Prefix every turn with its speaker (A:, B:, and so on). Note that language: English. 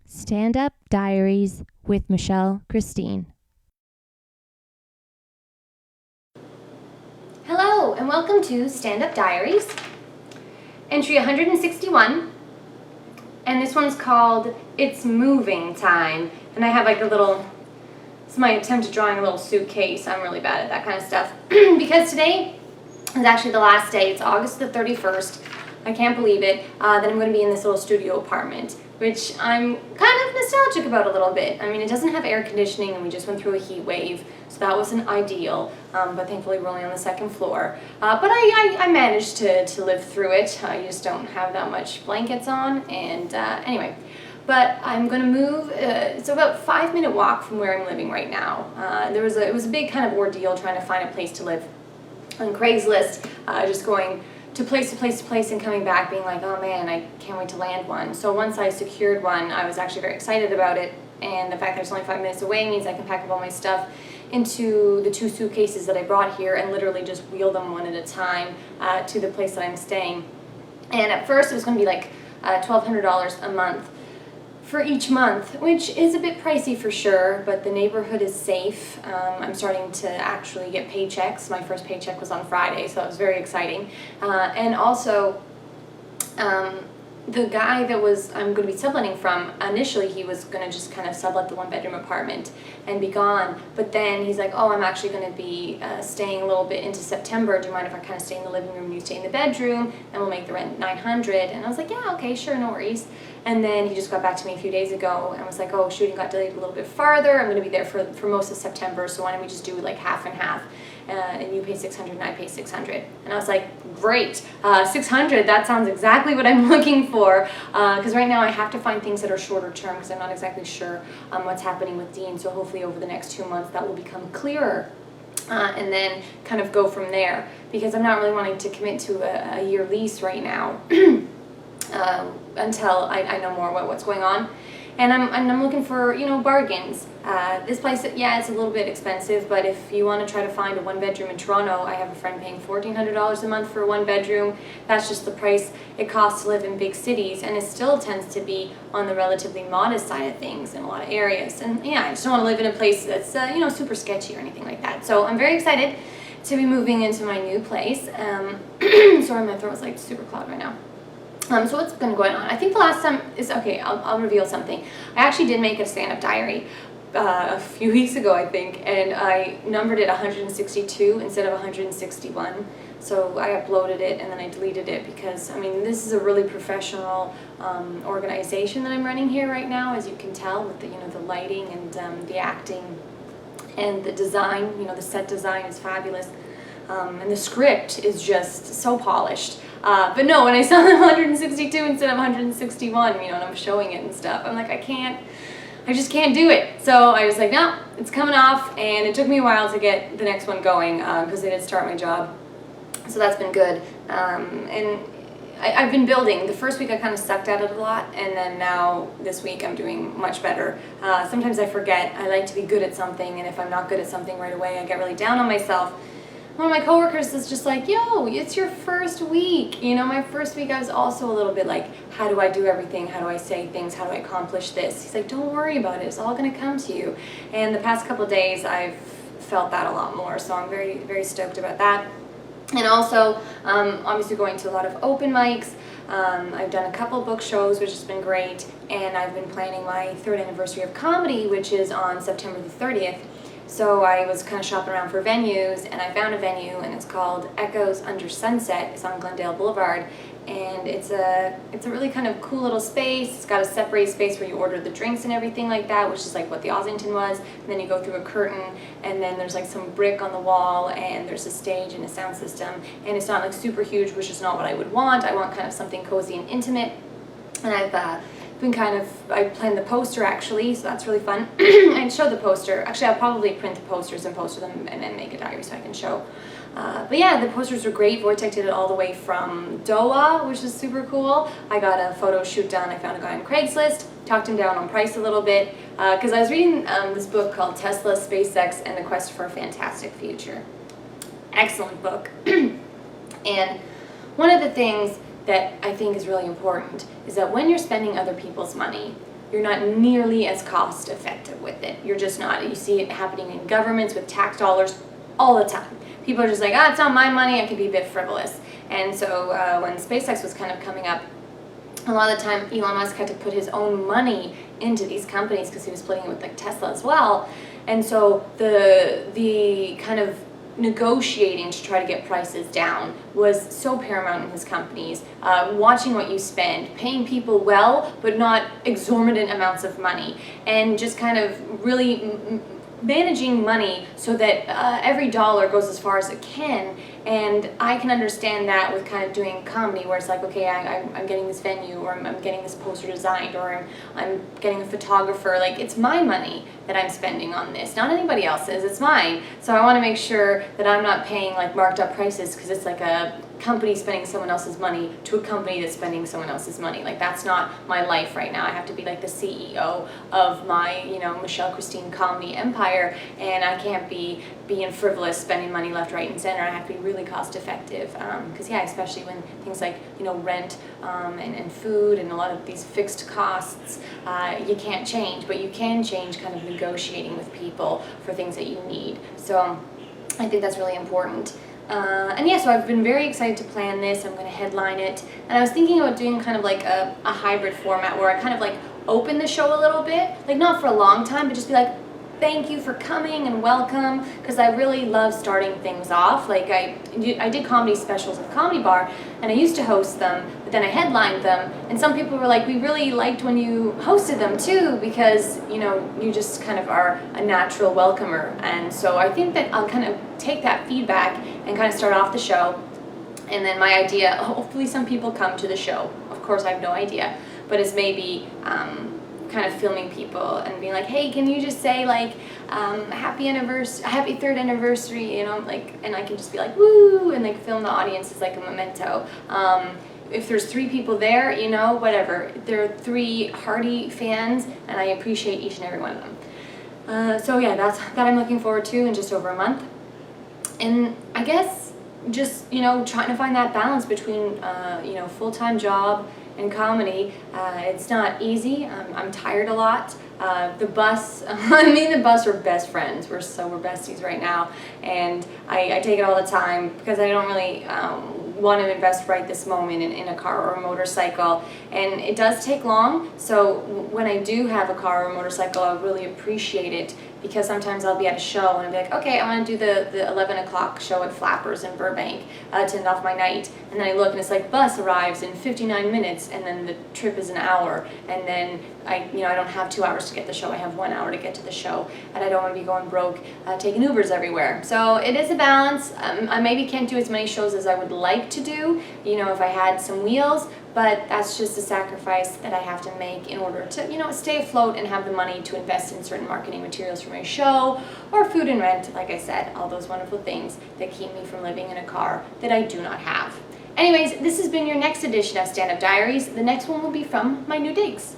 A: Stand Up Diaries with Michelle Christine.
B: Hello, and welcome to Stand Up Diaries, entry 161, and this one's called It's Moving Time, and I have like a little, it's my attempt at drawing a little suitcase. I'm really bad at that kind of stuff, because today is actually the last day. It's August the 31st. I can't believe it, that I'm going to be in this little studio apartment, which I'm kind of nostalgic about a little bit. I mean, it doesn't have air conditioning, and we just went through a heat wave, so that wasn't ideal, but thankfully we're only on the second floor. But I managed to live through it. I just don't have that much blankets on, and anyway. But I'm going to move, it's about a 5-minute walk from where I'm living right now. It was a big kind of ordeal trying to find a place to live on Craigslist, just going to place to place to place and coming back being like, oh man, I can't wait to land one. So once I secured one, I was actually very excited about it, and the fact that it's only 5 minutes away means I can pack up all my stuff into the 2 suitcases that I brought here and literally just wheel them one at a time to the place that I'm staying. And at first it was going to be like $1,200 a month for each month, which is a bit pricey for sure, but the neighborhood is safe. I'm starting to actually get paychecks. My first paycheck was on Friday, so that was very exciting. And also, the guy that I'm going to be subletting from, initially he was going to just kind of sublet the 1-bedroom apartment and be gone, but then he's like, oh, I'm actually going to be staying a little bit into September. Do you mind if I kind of stay in the living room and you stay in the bedroom, and we'll make the rent $900? And I was like, yeah, okay, sure, no worries. And then he just got back to me a few days ago and was like, oh, shooting got delayed a little bit farther. I'm going to be there for most of September, so why don't we just do like half and half? And you pay $600 and I pay $600. And I was like, great, $600, that sounds exactly what I'm looking for. Because right now I have to find things that are shorter term because I'm not exactly sure what's happening with Dean. So hopefully over the next 2 months that will become clearer. And then kind of go from there, because I'm not really wanting to commit to a year lease right now. Until I know more about what's going on, and I'm looking for bargains. This place, yeah, it's a little bit expensive, but if you want to try to find a 1-bedroom in Toronto, I have a friend paying $1,400 a month for a 1-bedroom. That's just the price it costs to live in big cities, and it still tends to be on the relatively modest side of things in a lot of areas. And yeah, I just don't want to live in a place that's super sketchy or anything like that. So I'm very excited to be moving into my new place. Sorry, my throat is like super clogged right now. So what's been going on? I think the last time is, okay, I'll reveal something. I actually did make a stand-up diary a few weeks ago, I think, and I numbered it 162 instead of 161. So I uploaded it and then I deleted it because, I mean, this is a really professional organization that I'm running here right now, as you can tell, with the lighting and the acting and the design. The set design is fabulous. And the script is just so polished. But no, when I saw them 162 instead of 161, and I'm showing it and stuff, I'm like, I just can't do it. So I was like, no, it's coming off, and it took me a while to get the next one going, because I did start my job. So that's been good. And I've been building. The first week I kind of sucked at it a lot, and then now this week I'm doing much better. Sometimes I forget. I like to be good at something, and if I'm not good at something right away, I get really down on myself. One of my coworkers is just like, yo, it's your first week. My first week I was also a little bit like, how do I do everything? How do I say things? How do I accomplish this? He's like, don't worry about it. It's all going to come to you. And the past couple of days I've felt that a lot more. So I'm very, very stoked about that. And also, obviously going to a lot of open mics. I've done a couple book shows, which has been great. And I've been planning my 3rd anniversary of comedy, which is on September the 30th. So I was kind of shopping around for venues, and I found a venue, and it's called Echoes Under Sunset. It's on Glendale Boulevard, and it's a really kind of cool little space. It's got a separated space where you order the drinks and everything like that, which is like what the Ossington was. And then you go through a curtain, and then there's like some brick on the wall, and there's a stage and a sound system. And it's not like super huge, which is not what I would want. I want kind of something cozy and intimate. And I planned the poster actually, so that's really fun. I showed the poster. Actually, I'll probably print the posters and poster them and then make a diary so I can show. But yeah, the posters were great. Wojtek did it all the way from Doha, which is super cool. I got a photo shoot done. I found a guy on Craigslist, talked him down on price a little bit, because I was reading this book called Tesla, SpaceX, and the Quest for a Fantastic Future. Excellent book. And one of the things that I think is really important is that when you're spending other people's money, you're not nearly as cost effective with it. You're just not. You see it happening in governments with tax dollars all the time. People are just like, it's not my money, I could be a bit frivolous. And so when SpaceX was kind of coming up, a lot of the time Elon Musk had to put his own money into these companies because he was splitting it with like Tesla as well. And so the kind of negotiating to try to get prices down was so paramount in his companies. Watching what you spend, paying people well, but not exorbitant amounts of money, and just kind of really managing money so that every dollar goes as far as it can. And I can understand that with kind of doing comedy, where it's like, okay, I'm getting this venue, or I'm getting this poster designed, or I'm getting a photographer. Like, it's my money that I'm spending on this, not anybody else's, it's mine. So I want to make sure that I'm not paying like marked up prices because it's like a company spending someone else's money to a company that's spending someone else's money. Like, that's not my life right now. I have to be like the CEO of my, Michelle Christine comedy empire, and I can't be being frivolous, spending money left, right, and center. I have to be really cost effective, because especially when things like rent and food and a lot of these fixed costs, you can't change, but you can change kind of negotiating with people for things that you need. So I think that's really important. So I've been very excited to plan this. I'm going to headline it, and I was thinking about doing kind of like a hybrid format where I kind of like open the show a little bit, like not for a long time, but just be like, thank you for coming and welcome, because I really love starting things off. Like I did comedy specials at the Comedy Bar, and I used to host them, but then I headlined them, and some people were like, we really liked when you hosted them too, because you just kind of are a natural welcomer. And so I think that I'll kind of take that feedback and kind of start off the show. And then my idea, hopefully some people come to the show, of course I have no idea, but it's maybe kind of filming people and being like, hey, can you just say like happy third anniversary, and I can just be like, woo, and like film the audience as like a memento. If there's 3 people there, whatever, they're 3 hearty fans, and I appreciate each and every one of them. So yeah, that I'm looking forward to in just over a month. And I guess just trying to find that balance between full-time job and comedy. It's not easy. I'm tired a lot. The bus, me and the bus are best friends. We're besties right now, and I take it all the time because I don't really want to invest right this moment in a car or a motorcycle, and it does take long. So when I do have a car or a motorcycle, I really appreciate it, because sometimes I'll be at a show and I'll be like, okay, I want to do the 11 o'clock show at Flappers in Burbank to end off my night, and then I look and it's like, bus arrives in 59 minutes, and then the trip is an hour, and then I don't have 2 hours to get the show, I have 1 hour to get to the show, and I don't want to be going broke taking Ubers everywhere. So it is a balance. I maybe can't do as many shows as I would like to do, if I had some wheels, but that's just a sacrifice that I have to make in order to, stay afloat and have the money to invest in certain marketing materials for my show, or food and rent, like I said, all those wonderful things that keep me from living in a car that I do not have. Anyways, this has been your next edition of Stand Up Diaries. The next one will be from my new digs.